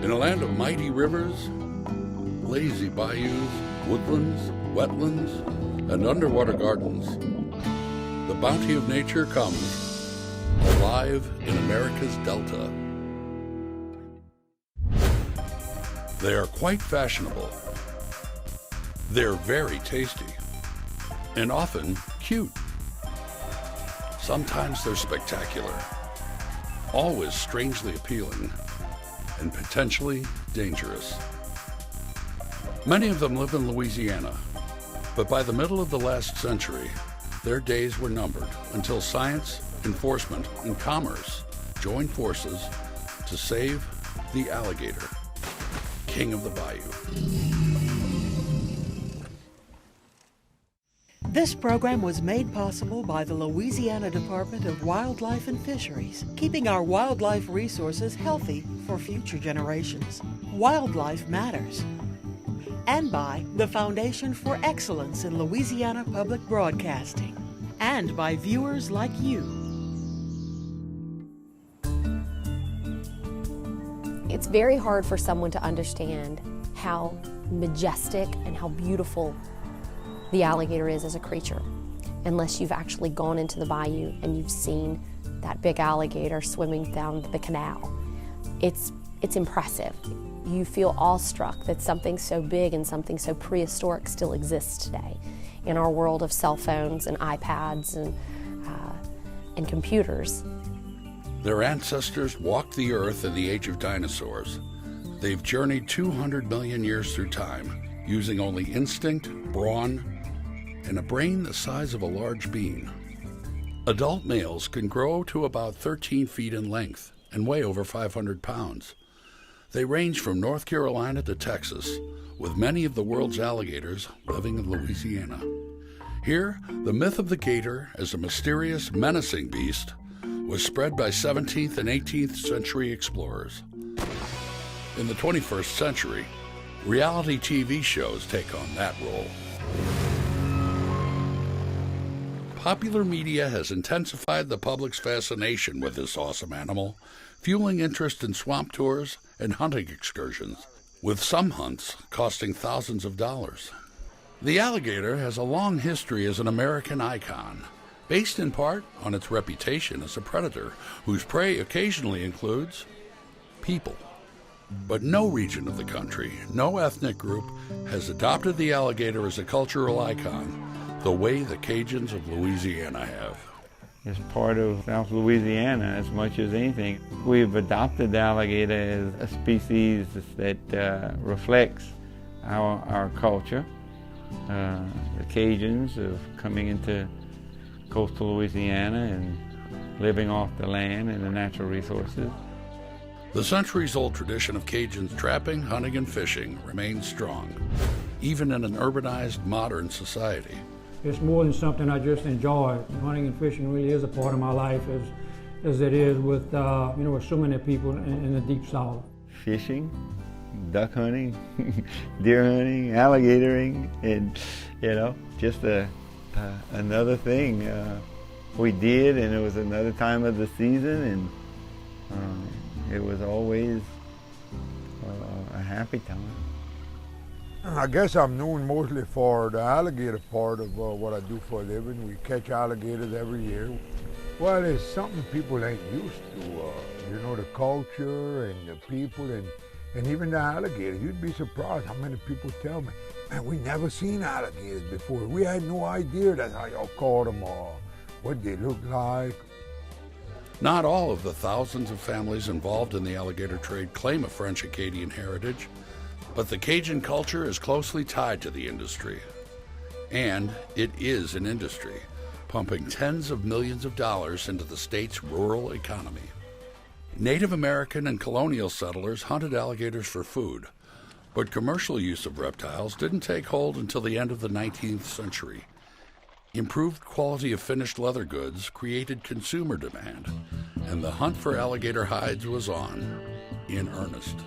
In a land of mighty rivers, lazy bayous, woodlands, wetlands, and underwater gardens, the bounty of nature comes alive in America's Delta. They are quite fashionable. They're very tasty, and often cute. Sometimes they're spectacular, always strangely appealing, and potentially dangerous. Many of them live in Louisiana, but by the middle of the last century, their days were numbered until science, enforcement, and commerce joined forces to save the alligator, king of the bayou. This program was made possible by the Louisiana Department of Wildlife and Fisheries, keeping our wildlife resources healthy for future generations. Wildlife matters. And by the Foundation for Excellence in Louisiana Public Broadcasting. And by viewers like you. It's very hard for someone to understand how majestic and how beautiful the alligator is as a creature, unless you've actually gone into the bayou and you've seen that big alligator swimming down the canal. It's impressive. You feel awestruck that something so big and something so prehistoric still exists today in our world of cell phones and iPads and computers. Their ancestors walked the earth in the age of dinosaurs. They've journeyed 200 million years through time, using only instinct, brawn, and a brain the size of a large bean. Adult males can grow to about 13 feet in length and weigh over 500 pounds. They range from North Carolina to Texas, with many of the world's alligators living in Louisiana. Here, the myth of the gator as a mysterious, menacing beast was spread by 17th and 18th century explorers. In the 21st century, reality TV shows take on that role. Popular media has intensified the public's fascination with this awesome animal, fueling interest in swamp tours and hunting excursions, with some hunts costing thousands of dollars. The alligator has a long history as an American icon, based in part on its reputation as a predator whose prey occasionally includes people. But no region of the country, no ethnic group, has adopted the alligator as a cultural icon the way the Cajuns of Louisiana have. It's part of South Louisiana as much as anything. We've adopted the alligator as a species that reflects our culture. The Cajuns of coming into coastal Louisiana and living off the land and the natural resources. The centuries-old tradition of Cajuns trapping, hunting, and fishing remains strong, even in an urbanized, modern society. It's more than something I just enjoy. Hunting and fishing really is a part of my life, as it is with with so many people in the Deep South. Fishing, duck hunting, deer hunting, alligatoring, and just another thing we did, and it was another time of the season, and it was always a happy time. I guess I'm known mostly for the alligator part of what I do for a living. We catch alligators every year. Well, it's something people ain't used to. The culture and the people and even the alligators. You'd be surprised how many people tell me, man, we never seen alligators before. We had no idea that's how y'all caught them or what they look like. Not all of the thousands of families involved in the alligator trade claim a French-Acadian heritage, but the Cajun culture is closely tied to the industry. And it is an industry, pumping tens of millions of dollars into the state's rural economy. Native American and colonial settlers hunted alligators for food, but commercial use of reptiles didn't take hold until the end of the 19th century. Improved quality of finished leather goods created consumer demand, and the hunt for alligator hides was on, in earnest.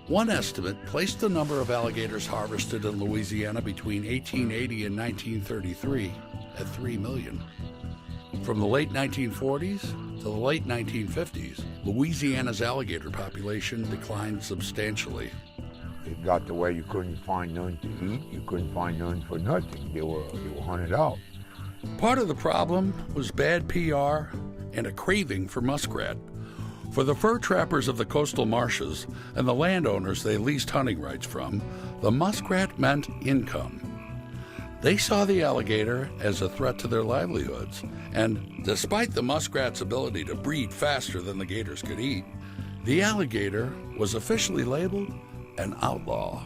One estimate placed the number of alligators harvested in Louisiana between 1880 and 1933 at 3 million. From the late 1940s to the late 1950s, Louisiana's alligator population declined substantially. It got to where you couldn't find none to eat, you couldn't find none for nothing. They were hunted out. Part of the problem was bad PR and a craving for muskrat. For the fur trappers of the coastal marshes and the landowners they leased hunting rights from, the muskrat meant income. They saw the alligator as a threat to their livelihoods, and despite the muskrat's ability to breed faster than the gators could eat, the alligator was officially labeled an outlaw.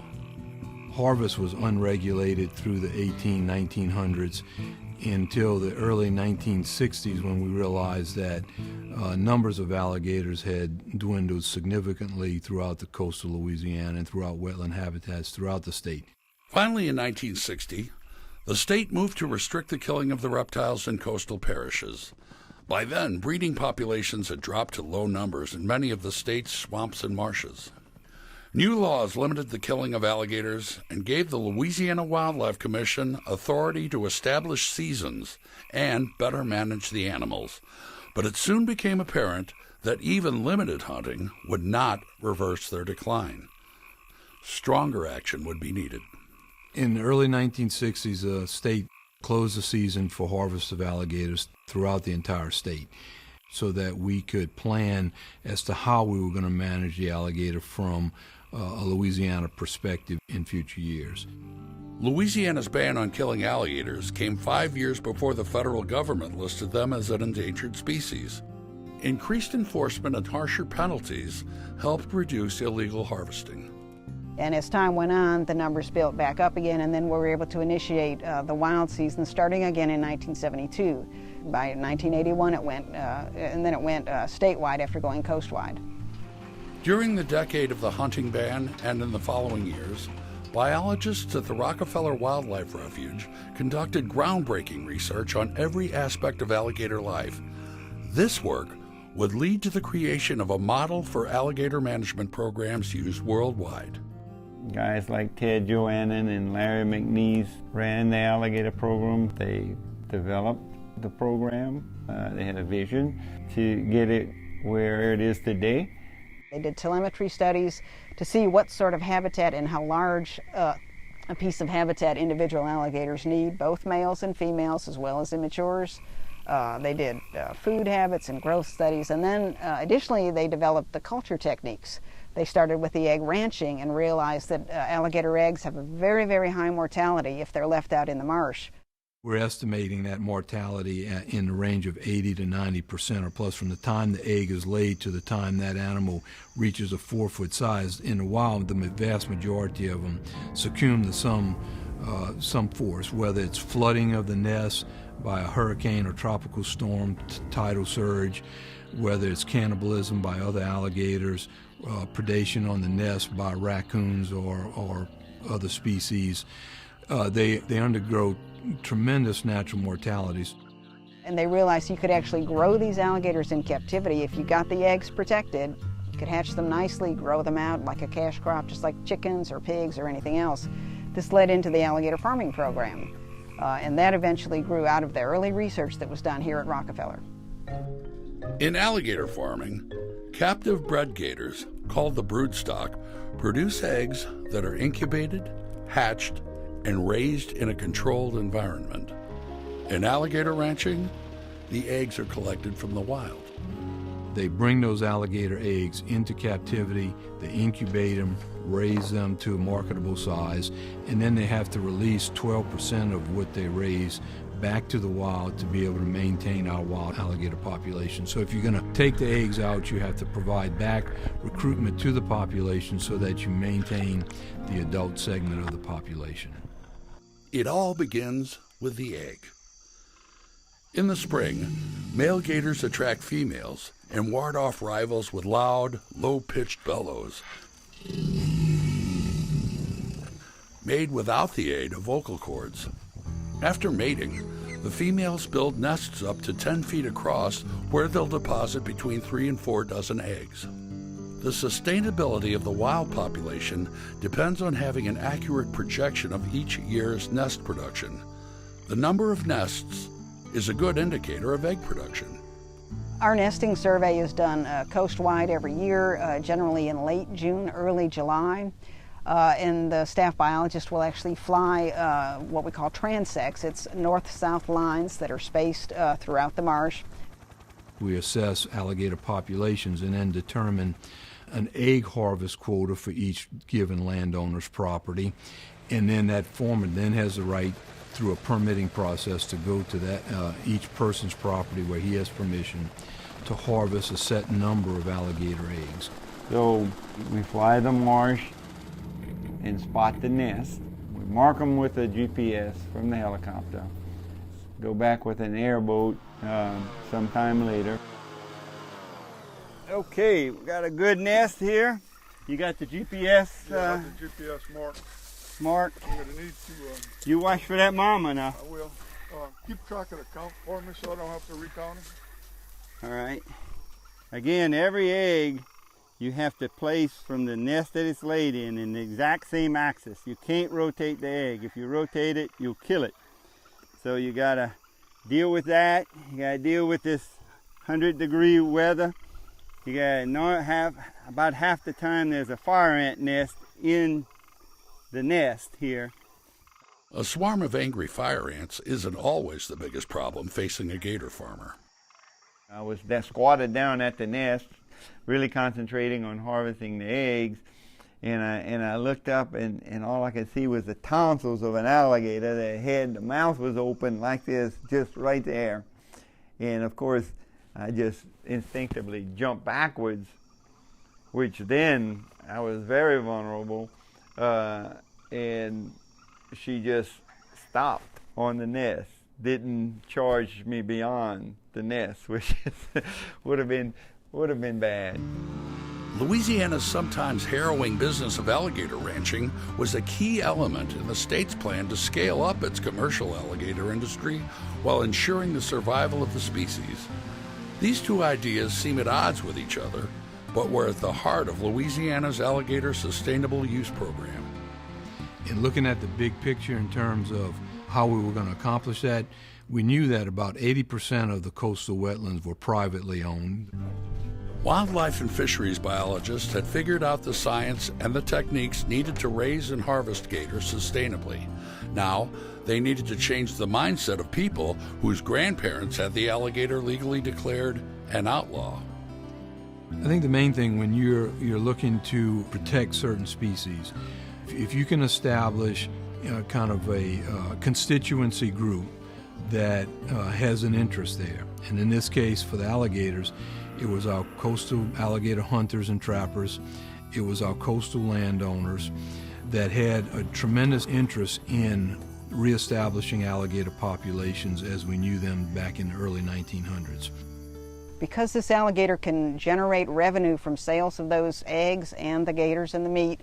Harvest was unregulated through the 1900s until the early 1960s, when we realized that numbers of alligators had dwindled significantly throughout the coastal Louisiana and throughout wetland habitats throughout the state. Finally, in 1960, the state moved to restrict the killing of the reptiles in coastal parishes. By then, breeding populations had dropped to low numbers in many of the state's swamps and marshes. New laws limited the killing of alligators and gave the Louisiana Wildlife Commission authority to establish seasons and better manage the animals. But it soon became apparent that even limited hunting would not reverse their decline. Stronger action would be needed. In the early 1960s, the state closed the season for harvest of alligators throughout the entire state, so that we could plan as to how we were going to manage the alligator from a Louisiana perspective in future years. Louisiana's ban on killing alligators came 5 years before the federal government listed them as an endangered species. Increased enforcement and harsher penalties helped reduce illegal harvesting. And as time went on, the numbers built back up again, and then we were able to initiate the wild season starting again in 1972. By 1981, it went, and then it went statewide after going coastwide. During the decade of the hunting ban and in the following years, biologists at the Rockefeller Wildlife Refuge conducted groundbreaking research on every aspect of alligator life. This work would lead to the creation of a model for alligator management programs used worldwide. Guys like Ted Joannan and Larry McNeese ran the alligator program. They developed the program. They had a vision to get it where it is today. They did telemetry studies to see what sort of habitat and how large a piece of habitat individual alligators need, both males and females as well as immatures. They did food habits and growth studies, and then additionally they developed the culture techniques. They started with the egg ranching and realized that alligator eggs have a very, very high mortality if they're left out in the marsh. We're estimating that mortality in the range of 80 to 90% or plus from the time the egg is laid to the time that animal reaches a 4-foot size. In the wild, the vast majority of them succumb to some force, whether it's flooding of the nest by a hurricane or tropical storm, tidal surge, whether it's cannibalism by other alligators, predation on the nest by raccoons or other species. They undergo tremendous natural mortalities. And they realized you could actually grow these alligators in captivity. If you got the eggs protected, you could hatch them nicely, grow them out like a cash crop, just like chickens or pigs or anything else. This led into the alligator farming program, and that eventually grew out of the early research that was done here at Rockefeller. In alligator farming, captive bred gators, called the broodstock, produce eggs that are incubated, hatched, and raised in a controlled environment. In alligator ranching, the eggs are collected from the wild. They bring those alligator eggs into captivity, they incubate them, raise them to a marketable size, and then they have to release 12% of what they raise back to the wild to be able to maintain our wild alligator population. So if you're going to take the eggs out, you have to provide back recruitment to the population so that you maintain the adult segment of the population. It all begins with the egg. In the spring, male gators attract females and ward off rivals with loud, low-pitched bellows, made without the aid of vocal cords. After mating, the females build nests up to 10 feet across where they'll deposit between 3 and 4 dozen eggs. The sustainability of the wild population depends on having an accurate projection of each year's nest production. The number of nests is a good indicator of egg production. Our nesting survey is done coast-wide every year, generally in late June, early July. And the staff biologist will actually fly what we call transects. It's north-south lines that are spaced throughout the marsh. We assess alligator populations and then determine an egg harvest quota for each given landowner's property. And then that foreman then has the right, through a permitting process, to go to that each person's property where he has permission to harvest a set number of alligator eggs. So we fly the marsh and spot the nest. We mark them with a GPS from the helicopter. Go back with an airboat sometime later. Okay, we got a good nest here. You got the GPS? Yeah, I got the GPS marked. Mark, I'm going to need to... you watch for that mama now. I will. Keep track of the count for me so I don't have to recount them. All right. Again, every egg you have to place from the nest that it's laid in the exact same axis. You can't rotate the egg. If you rotate it, you'll kill it. So you got to deal with that. You got to deal with this 100-degree weather. You got to about half the time there's a fire ant nest in the nest here. A swarm of angry fire ants isn't always the biggest problem facing a gator farmer. I was squatted down at the nest, really concentrating on harvesting the eggs, and I looked up and all I could see was the tonsils of an alligator. The mouth was open like this, just right there. And of course, I just instinctively jumped backwards, which then I was very vulnerable. And she just stopped on the nest, didn't charge me beyond the nest, which would have been bad. Louisiana's sometimes harrowing business of alligator ranching was a key element in the state's plan to scale up its commercial alligator industry while ensuring the survival of the species. These two ideas seem at odds with each other, but were at the heart of Louisiana's alligator sustainable use program. In looking at the big picture in terms of how we were going to accomplish that, we knew that about 80% of the coastal wetlands were privately owned. Wildlife and fisheries biologists had figured out the science and the techniques needed to raise and harvest gators sustainably. Now, they needed to change the mindset of people whose grandparents had the alligator legally declared an outlaw. I think the main thing when you're looking to protect certain species, if you can establish kind of a constituency group that has an interest there, and in this case for the alligators, it was our coastal alligator hunters and trappers, it was our coastal landowners that had a tremendous interest in reestablishing alligator populations as we knew them back in the early 1900s. Because this alligator can generate revenue from sales of those eggs and the gators and the meat,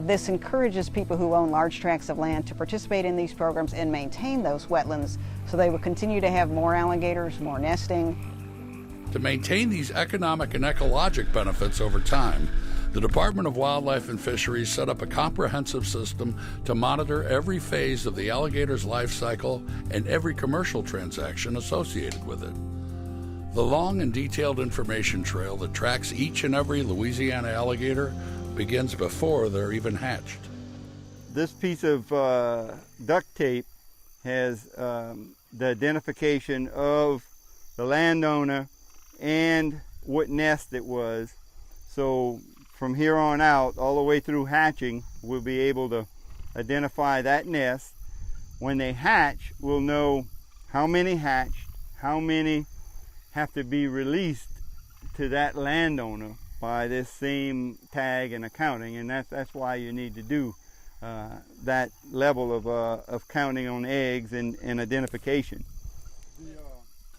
this encourages people who own large tracts of land to participate in these programs and maintain those wetlands so they will continue to have more alligators, more nesting. To maintain these economic and ecologic benefits over time, the Department of Wildlife and Fisheries set up a comprehensive system to monitor every phase of the alligator's life cycle and every commercial transaction associated with it. The long and detailed information trail that tracks each and every Louisiana alligator begins before they're even hatched. This piece of duct tape has the identification of the landowner and what nest it was. So from here on out, all the way through hatching, we'll be able to identify that nest. When they hatch, we'll know how many hatched, how many have to be released to that landowner by this same tag and accounting, and that's why you need to do that level of counting on eggs and identification.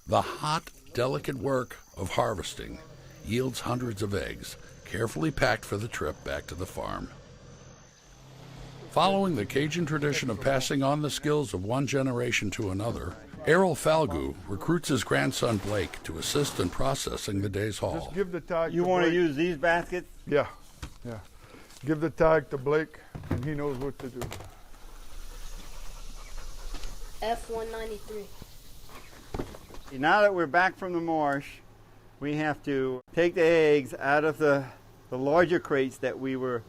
The hot, delicate work of harvesting yields hundreds of eggs, carefully packed for the trip back to the farm. Following the Cajun tradition of passing on the skills of one generation to another, Errol Falgout recruits his grandson Blake to assist in processing the day's haul. Just give the tag. You want to use these baskets? Yeah. Give the tag to Blake, and he knows what to do. F-193. Now that we're back from the marsh, we have to take the eggs out of the larger crates that we were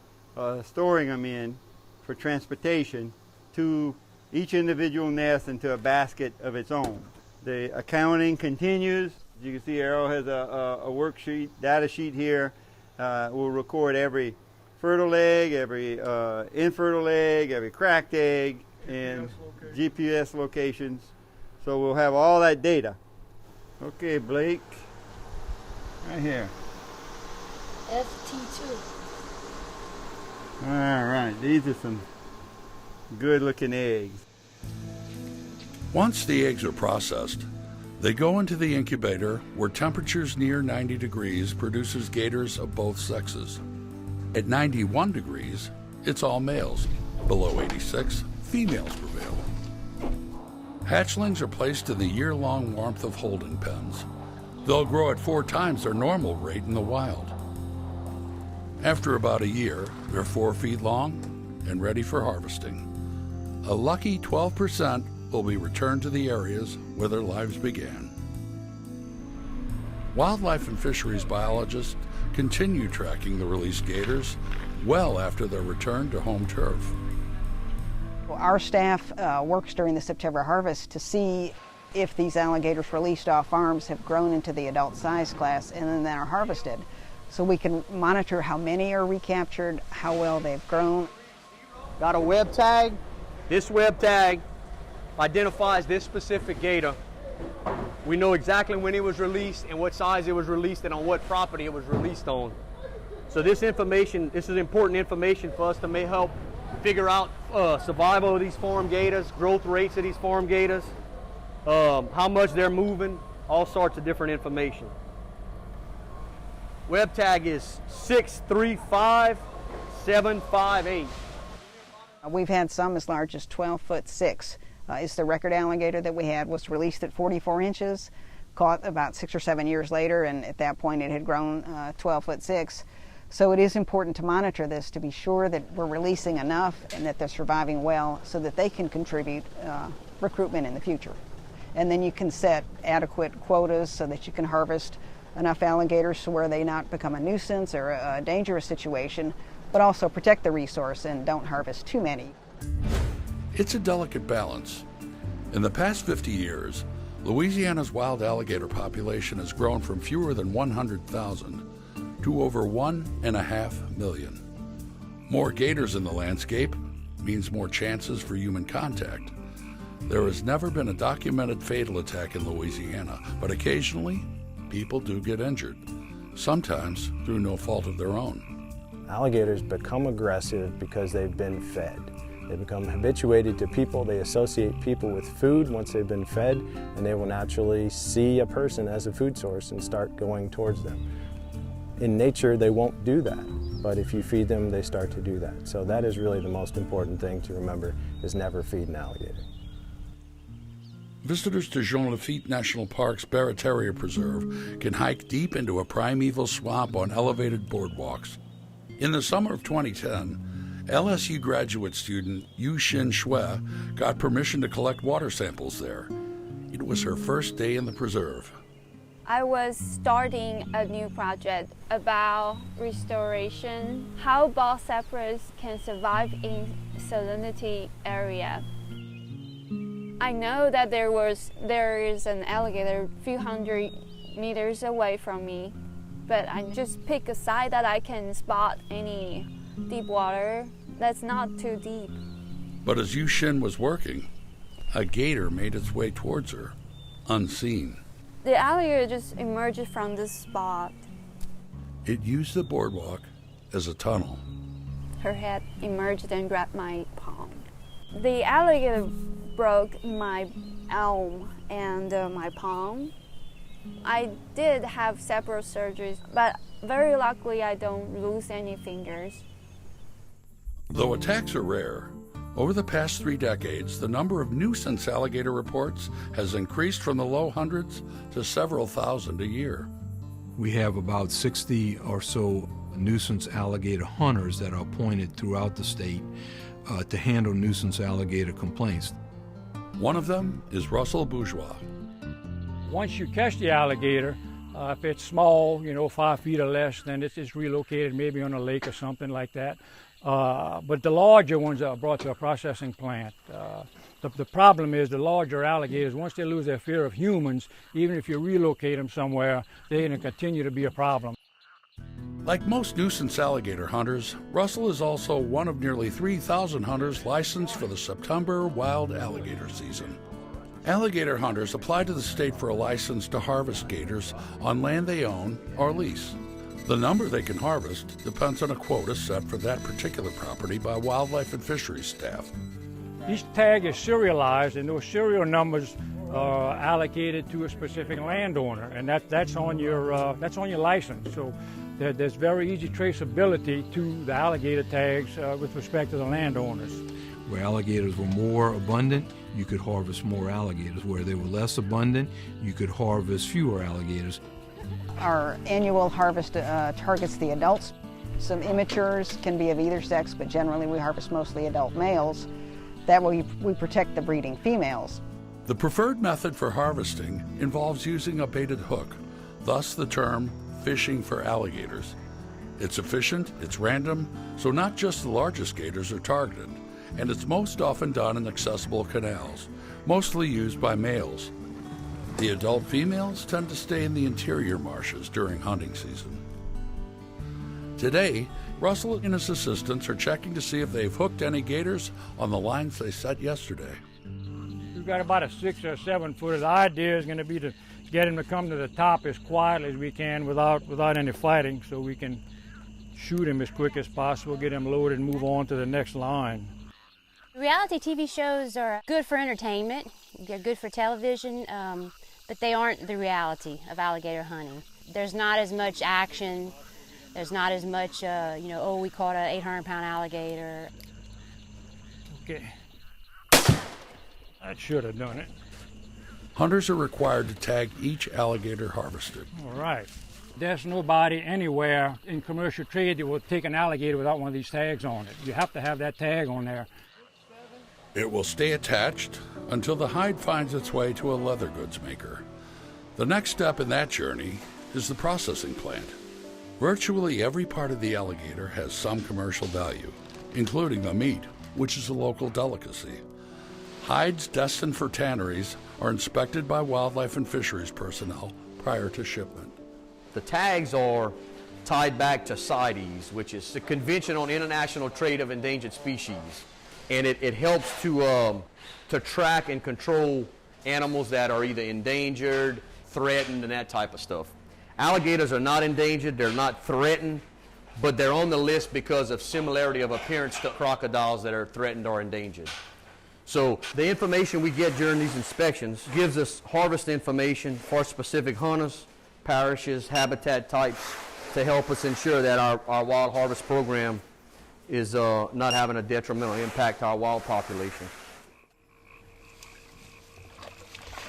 storing them in for transportation to each individual nest into a basket of its own. The accounting continues. As you can see, Arrow has a worksheet, data sheet here. We'll record every fertile egg, every infertile egg, every cracked egg, and GPS locations. So we'll have all that data. Okay, Blake, right here. FT2. All right, these are some good-looking eggs. Once the eggs are processed, they go into the incubator where temperatures near 90 degrees produces gators of both sexes. At 91 degrees, it's all males. Below 86, females prevail. Hatchlings are placed in the year-long warmth of holding pens. They'll grow at 4 times their normal rate in the wild. After about a year, they're 4 feet long and ready for harvesting. A lucky 12% will be returned to the areas where their lives began. Wildlife and fisheries biologists continue tracking the released gators well after their return to home turf. Our staff works during the September harvest to see if these alligators released off farms have grown into the adult size class and then are harvested. So we can monitor how many are recaptured, how well they've grown. Got a web tag. This web tag identifies this specific gator. We know exactly when it was released and what size it was released and on what property it was released on. So this information, this is important information for us to may help figure out survival of these farm gators, growth rates of these farm gators, how much they're moving, all sorts of different information. Web tag is 635758. We've had some as large as 12'6". It's the record alligator that we had, was released at 44 inches, caught about 6 or 7 years later, and at that point it had grown 12'6". So it is important to monitor this to be sure that we're releasing enough and that they're surviving well so that they can contribute recruitment in the future. And then you can set adequate quotas so that you can harvest enough alligators to where they not become a nuisance or a dangerous situation, but also protect the resource and don't harvest too many. It's a delicate balance. In the past 50 years, Louisiana's wild alligator population has grown from fewer than 100,000 to over 1.5 million. More gators in the landscape means more chances for human contact. There has never been a documented fatal attack in Louisiana, but occasionally people do get injured, sometimes through no fault of their own. Alligators become aggressive because they've been fed. They become habituated to people. They associate people with food once they've been fed, and they will naturally see a person as a food source and start going towards them. In nature, they won't do that, but if you feed them, they start to do that. So that is really the most important thing to remember, is never feed an alligator. Visitors to Jean Lafitte National Park's Barataria Preserve can hike deep into a primeval swamp on elevated boardwalks. In the summer of 2010, LSU graduate student Yu Xin Shui got permission to collect water samples there. It was her first day in the preserve. I was starting a new project about restoration, how bald cypress can survive in salinity area. I know that there is an alligator a few hundred meters away from me, but I just pick a side that I can spot any deep water that's not too deep. But as Yu Xin was working, a gator made its way towards her, unseen. The alligator just emerged from this spot. It used the boardwalk as a tunnel. Her head emerged and grabbed my palm. The alligator broke my arm and my palm. I did have several surgeries, but very luckily I don't lose any fingers. Though attacks are rare, over the past 3 decades, the number of nuisance alligator reports has increased from the low hundreds to several thousand a year. We have about 60 or so nuisance alligator hunters that are appointed throughout the state to handle nuisance alligator complaints. One of them is Russell Bourgeois. Once you catch the alligator, If it's small, 5 feet or less, then it's just relocated maybe on a lake or something like that. But the larger ones are brought to a processing plant. The problem is the larger alligators, once they lose their fear of humans, even if you relocate them somewhere, they're going to continue to be a problem. Like most nuisance alligator hunters, Russell is also one of nearly 3,000 hunters licensed for the September wild alligator season. Alligator hunters apply to the state for a license to harvest gators on land they own or lease. The number they can harvest depends on a quota set for that particular property by wildlife and fisheries staff. Each tag is serialized, and those serial numbers are allocated to a specific landowner, and that's on your license. So there's very easy traceability to the alligator tags with respect to the landowners. Where alligators were more abundant, you could harvest more alligators. Where they were less abundant, you could harvest fewer alligators. Our annual harvest targets the adults. Some immatures can be of either sex, but generally we harvest mostly adult males. That way we protect the breeding females. The preferred method for harvesting involves using a baited hook, thus the term fishing for alligators. It's efficient, it's random, so not just the largest gators are targeted, and it's most often done in accessible canals, mostly used by males. The adult females tend to stay in the interior marshes during hunting season. Today, Russell and his assistants are checking to see if they've hooked any gators on the lines they set yesterday. We've got about a 6 or 7 footer. The idea is going to be to get him to come to the top as quietly as we can without any fighting, so we can shoot him as quick as possible, get him loaded, and move on to the next line. Reality TV shows are good for entertainment. They're good for television, but they aren't the reality of alligator hunting. There's not as much action. There's not as much, we caught an 800-pound alligator. Okay. That should have done it. Hunters are required to tag each alligator harvested. All right. There's nobody anywhere in commercial trade that will take an alligator without one of these tags on it. You have to have that tag on there. It will stay attached until the hide finds its way to a leather goods maker. The next step in that journey is the processing plant. Virtually every part of the alligator has some commercial value, including the meat, which is a local delicacy. Hides destined for tanneries are inspected by wildlife and fisheries personnel prior to shipment. The tags are tied back to CITES, which is the Convention on International Trade of Endangered Species. And it helps to track and control animals that are either endangered, threatened, and that type of stuff. Alligators are not endangered, they're not threatened, but they're on the list because of similarity of appearance to crocodiles that are threatened or endangered. So the information we get during these inspections gives us harvest information for specific hunters, parishes, habitat types, to help us ensure that our wild harvest program is not having a detrimental impact to our wild population.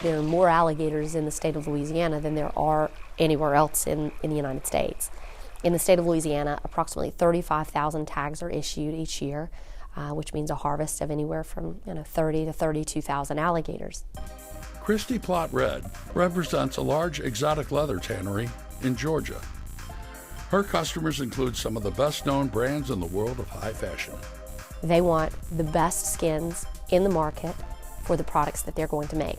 There are more alligators in the state of Louisiana than there are anywhere else in the United States. In the state of Louisiana, approximately 35,000 tags are issued each year, which means a harvest of anywhere from 30 to 32,000 alligators. Christy Plott Red represents a large exotic leather tannery in Georgia. Her customers include some of the best-known brands in the world of high fashion. They want the best skins in the market for the products that they're going to make.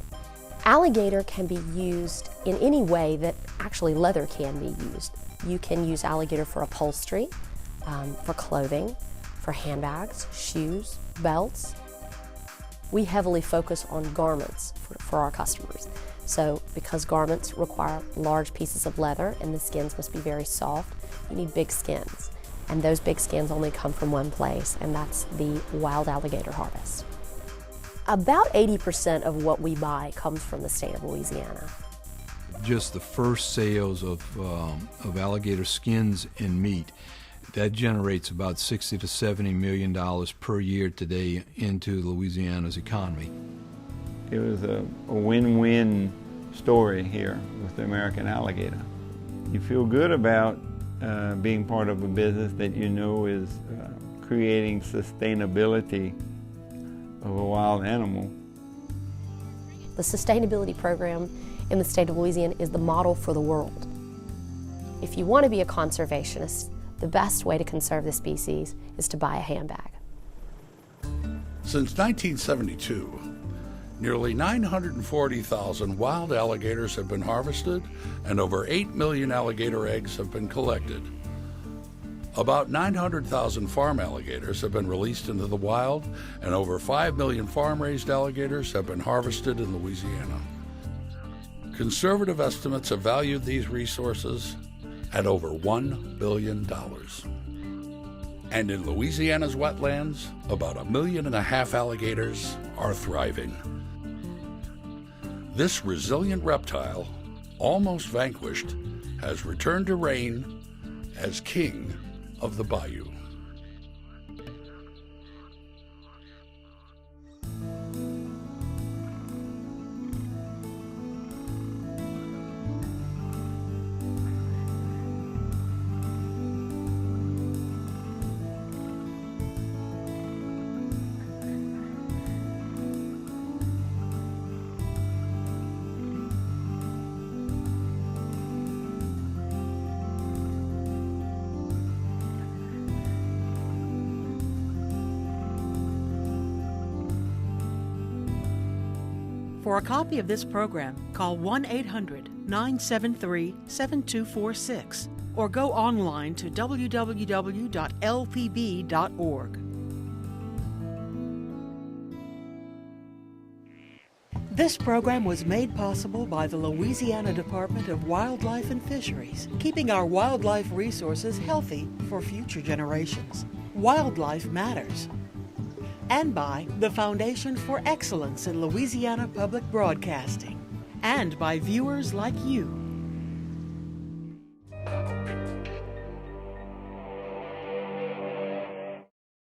Alligator can be used in any way that actually leather can be used. You can use alligator for upholstery, for clothing, for handbags, shoes, belts. We heavily focus on garments for our customers. So because garments require large pieces of leather and the skins must be very soft, you need big skins. And those big skins only come from one place, and that's the wild alligator harvest. About 80% of what we buy comes from the state of Louisiana. Just the first sales of alligator skins and meat, that generates about $60 to $70 million per year today into Louisiana's economy. It was a win-win story here with the American alligator. You feel good about being part of a business that you know is creating sustainability of a wild animal. The sustainability program in the state of Louisiana is the model for the world. If you want to be a conservationist, the best way to conserve the species is to buy a handbag. Since 1972, nearly 940,000 wild alligators have been harvested and over 8 million alligator eggs have been collected. About 900,000 farm alligators have been released into the wild, and over 5 million farm-raised alligators have been harvested in Louisiana. Conservative estimates have valued these resources at over $1 billion. And in Louisiana's wetlands, about 1.5 million alligators are thriving. This resilient reptile, almost vanquished, has returned to reign as king of the Bayou. For a copy of this program, call 1-800-973-7246 or go online to www.lpb.org. This program was made possible by the Louisiana Department of Wildlife and Fisheries, keeping our wildlife resources healthy for future generations. Wildlife matters. And by the Foundation for Excellence in Louisiana Public Broadcasting, and by viewers like you.